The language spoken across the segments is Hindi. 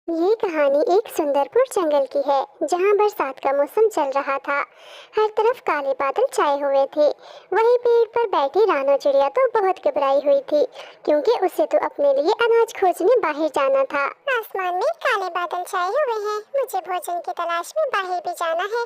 ये कहानी एक सुंदरपुर जंगल की है जहाँ बरसात का मौसम चल रहा था। हर तरफ काले बादल छाए हुए थे। वहीं पेड़ पर बैठी रानो चिड़िया तो बहुत घबराई हुई थी, क्योंकि उसे तो अपने लिए अनाज खोजने बाहर जाना था। आसमान में काले बादल छाए हुए हैं, मुझे भोजन की तलाश में बाहर भी जाना है।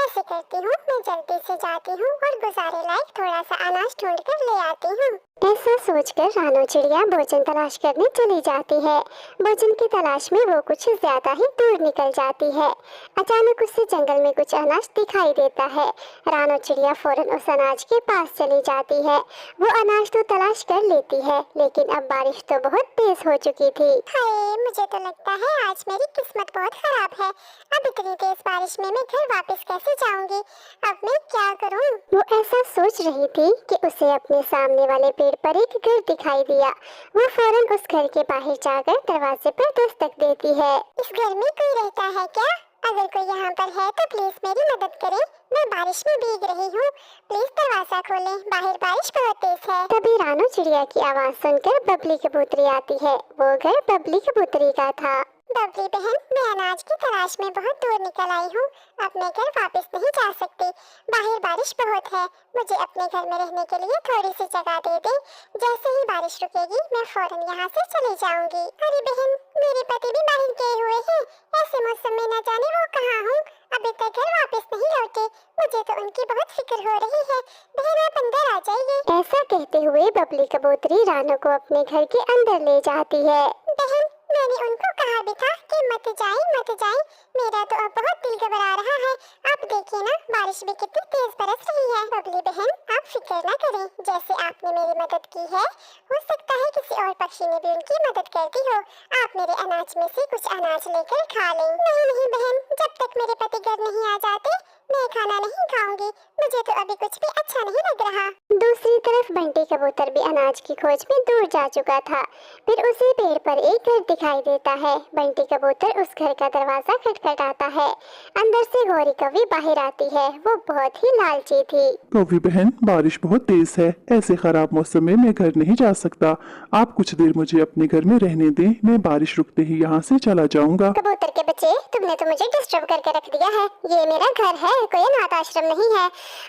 ऐसे करती हूँ, मैं जल्दी से जाती हूँ और गुजारे लायक थोड़ा सा अनाज ढूंढ कर ले आती हूँ। ऐसा सोचकर रानो चिड़िया भोजन तलाश करने चली जाती है। भोजन की तलाश में वो कुछ ज्यादा ही दूर निकल जाती है। अचानक उसे जंगल में कुछ अनाज दिखाई देता है। रानो चिड़िया फौरन उस अनाज के पास चली जाती है। वो अनाज तो तलाश कर लेती है, लेकिन अब बारिश तो बहुत तेज हो चुकी थी। हाय, मुझे तो लगता है आज मेरी किस्मत बहुत खराब है। अब इतनी तेज बारिश में मैं घर वापस कैसे जाऊंगी? अब मैं क्या करूं? वो ऐसा सोच रही थी कि उसे अपने सामने वाले पेड़ पर एक घर दिखाई दिया। वो फौरन उस घर के बाहर जाकर दरवाजे पर दस्तक देती है। इस घर में कोई रहता है क्या? अगर कोई यहाँ पर है तो प्लीज मेरी मदद करें। मैं बारिश में भीग रही हूँ, प्लीज दरवाजा खोलें, बाहर बारिश बहुत तेज है। तभी रानो चिड़िया की आवाज सुनकर बबली कबूतरी आती है। वो घर बबली कबूतरी का था। बबली बहन, मैं अनाज की तलाश में बहुत दूर निकल आई हूँ। अब मैं घर वापस नहीं जा सकती। बाहर बारिश बहुत है, मुझे अपने घर में रहने के लिए थोड़ी सी जगह दे दे। जैसे ही बारिश रुकेगी मैं फौरन यहाँ से चली जाऊंगी। अरे बहन, मेरे पति भी बाहर गए हुए हैं। ऐसे मौसम में न जाने वो कहाँ हूँ। अभी तक घर वापस नहीं लौटे। मुझे तो उनकी बहुत फिक्र हो रही है। बहन, आप अंदर आ जाइए। ऐसा कहते हुए बबली कबूतरी रानो को अपने घर के अंदर ले जाती है। बहन, मैंने उनको कहा भी था कि मत जाए मत जाए। मेरा तो अब बहुत दिल घबरा रहा है। आप देखिए ना, बारिश भी कितनी तेज बरस रही है। बबली बहन, आप फिक्र ना करें। जैसे आपने मेरी मदद की है, हो सकता है किसी और पक्षी ने भी उनकी मदद कर दी हो। आप मेरे अनाज में से कुछ अनाज लेकर खा लें। नहीं नहीं बहन, जब तक मेरे पति घर नहीं आ जाते मैं खाना नहीं खाऊंगी। मुझे तो अभी कुछ भी अच्छा नहीं लग रहा। दूसरी तरफ बंटी कबूतर भी अनाज की खोज में दूर जा चुका था। फिर उसे पेड़ पर एक घर दिखाई देता है। बंटी कबूतर उस घर का दरवाजा खटखटाता है। अंदर से गौरी कौवी बाहर आती है। वो बहुत ही लालची थी। कौवी बहन, बारिश बहुत तेज है। ऐसे खराब मौसम में मैं घर नहीं जा सकता। आप कुछ देर मुझे अपने घर में रहने दें। मैं बारिश रुकते ही यहाँ से चला जाऊंगा। कबूतर के बच्चे, तुमने तो मुझे डिस्टर्ब करके रख दिया है। ये मेरा घर है, कोई अनाथ आश्रम नहीं है।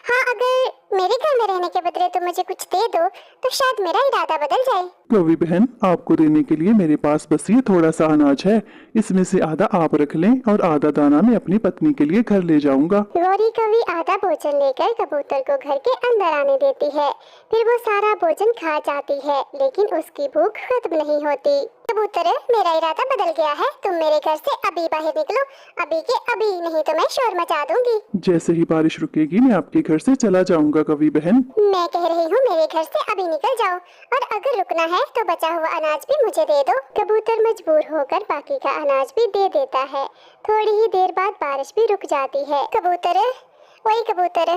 हाँ, अगर मेरे घर में रहने के बदले तुम मुझे कुछ दे दो तो शायद मेरा इरादा बदल जाए। कौवी बहन, आपको देने के लिए मेरे पास बस ये थोड़ा सा अनाज है। इसमें से आधा आप रख लें और आधा दाना मैं अपनी पत्नी के लिए घर ले जाऊंगा। गौरी कौवी आधा भोजन लेकर कबूतर को घर के अंदर आने देती है। फिर वो सारा भोजन खा जाती है, लेकिन उसकी भूख खत्म नहीं होती। कबूतर, मेरा इरादा बदल गया है। तुम मेरे घर से अभी बाहर निकलो, अभी के अभी, नहीं तो मैं शोर मचा दूंगी। जैसे ही बारिश रुकेगी मैं आपके घर से चला जाऊंगा कौवी बहन। मैं कह रही हूँ, मेरे घर से अभी निकल जाओ, और अगर रुकना है तो बचा हुआ अनाज भी मुझे दे दो। कबूतर मजबूर होकर बाकी का अनाज भी दे देता है। थोड़ी ही देर बाद बारिश भी रुक जाती है। कबूतर, वही कबूतर,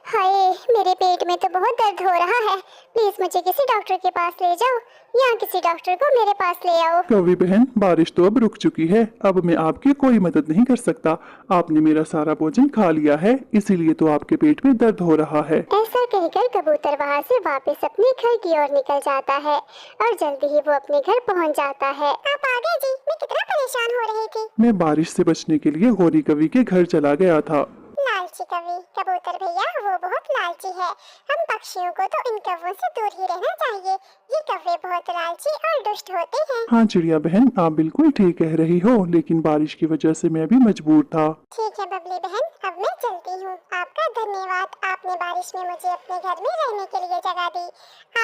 हाय, मेरे पेट में तो बहुत दर्द हो रहा है। प्लीज मुझे किसी डॉक्टर के पास ले जाओ, या किसी डॉक्टर को मेरे पास ले आओ। कौवी बहन, बारिश तो अब रुक चुकी है। अब मैं आपकी कोई मदद नहीं कर सकता। आपने मेरा सारा भोजन खा लिया है, इसीलिए तो आपके पेट में दर्द हो रहा है। ऐसा कहकर कबूतर वहाँ से वापस अपने घर की ओर निकल जाता है, और जल्दी ही वो अपने घर पहुँच जाता है। आप आ गए जी, मैं कितना परेशान हो रही थी। मैं बारिश से बचने के लिए गौरी कवि के घर चला गया था। लालची कवि, कबूतर भैया वो बहुत लालची है। हम पक्षियों को तो इन कौवों से दूर ही रहना चाहिए। ये कौवे बहुत लालची और दुष्ट होते हैं। हाँ चिड़िया बहन, आप बिल्कुल ठीक कह रही हो, लेकिन बारिश की वजह से मैं भी मजबूर था। ठीक है बबली बहन, अब मैं चलती हूँ। आपका धन्यवाद, आपने बारिश में मुझे अपने घर में रहने के लिए जगह दी।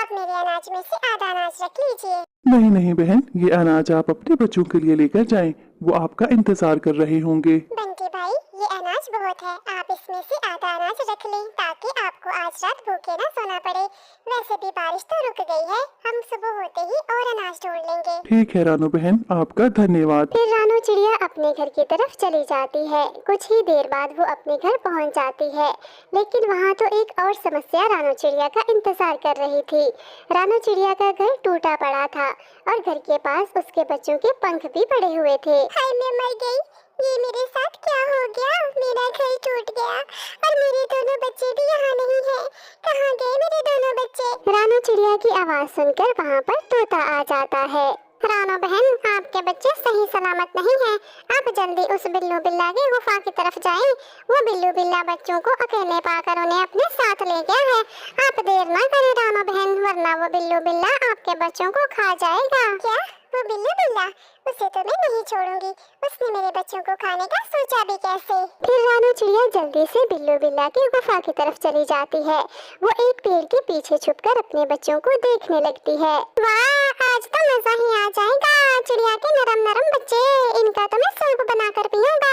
आप मेरे अनाज में से आधा अनाज रख लीजिए। नहीं नहीं बहन, ये अनाज आप अपने बच्चों के लिए लेकर जाएं। वो आपका इंतजार कर रहे होंगे। बंटी भाई, ये अनाज बहुत है, आप इसमें से आधा अनाज रख लें ताकि आपको आज रात भूखे ना सोना पड़े। वैसे भी बारिश तो रुक गई है, हम सुबह होते ही और अनाज ढूंढ लेंगे। ठीक है रानो बहन, आपका धन्यवाद। फिर रानो चिड़िया अपने घर की तरफ चली जाती है। कुछ ही देर बाद वो अपने घर पहुंच जाती है, लेकिन वहाँ तो एक और समस्या रानो चिड़िया का इंतजार कर रही थी। रानो चिड़िया का घर टूटा पड़ा था, और घर के पास उसके बच्चों के पंख भी पड़े हुए थे। हाय, मैं मर गई। ये मेरे साथ क्या हो गया? मेरा घर टूट गया और मेरे दोनों बच्चे भी यहाँ नहीं हैं। कहाँ गए मेरे दोनों बच्चे? रानो चिड़िया की आवाज सुनकर वहाँ पर तोता आ जाता है। रानो बहन, आपके बच्चे सही सलामत नहीं हैं। आप जल्दी उस बिल्लू बिल्ला की गुफा की तरफ जाएं। वो बिल्लू बिल्ला बच्चों को अकेले पाकर उन्हें अपने साथ ले गया है। आप देर ना करें रानो बहन, वरना वो बिल्लू बिल्ला आपके बच्चों को खा जाएगा। क्या वो बिल्लू बिल्ला? उसे तो मैं नहीं छोड़ूंगी। उसने मेरे बच्चों को खाने का सोचा भी कैसे? फिर रानो चिड़िया जल्दी से बिल्लू बिल्ला की गुफा की तरफ चली जाती है। वो एक पेड़ के पीछे छुपकर अपने बच्चों को देखने लगती है। वाह, आज तो मजा ही आ जाएगा। चिड़िया के नरम नरम बच्चे, इनका तो मैं सूप बनाकर पीऊंगा।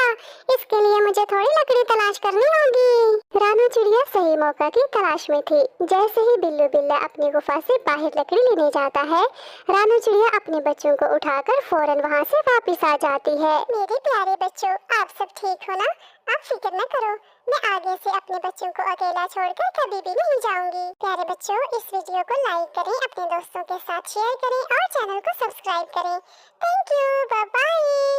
इसके लिए मुझे थोड़ी लकड़ी तलाश करनी होगी। रानो चिड़िया सही मौका की तलाश में थी। जैसे ही बिल्लू बिल्ला अपनी गुफा से बाहर लकड़ी लेने जाता है, रानो चिड़िया अपने बच्चों को उठाकर फौरन वहाँ से वापस आ जाती है। मेरे प्यारे बच्चों, आप सब ठीक हो ना? आप फिक्र न करो, मैं आगे से अपने बच्चों को अकेला छोड़कर कभी भी नहीं जाऊंगी। प्यारे बच्चों, इस वीडियो को लाइक करें, अपने दोस्तों के साथ शेयर करें और चैनल को सब्सक्राइब करें। Thank you, bye bye.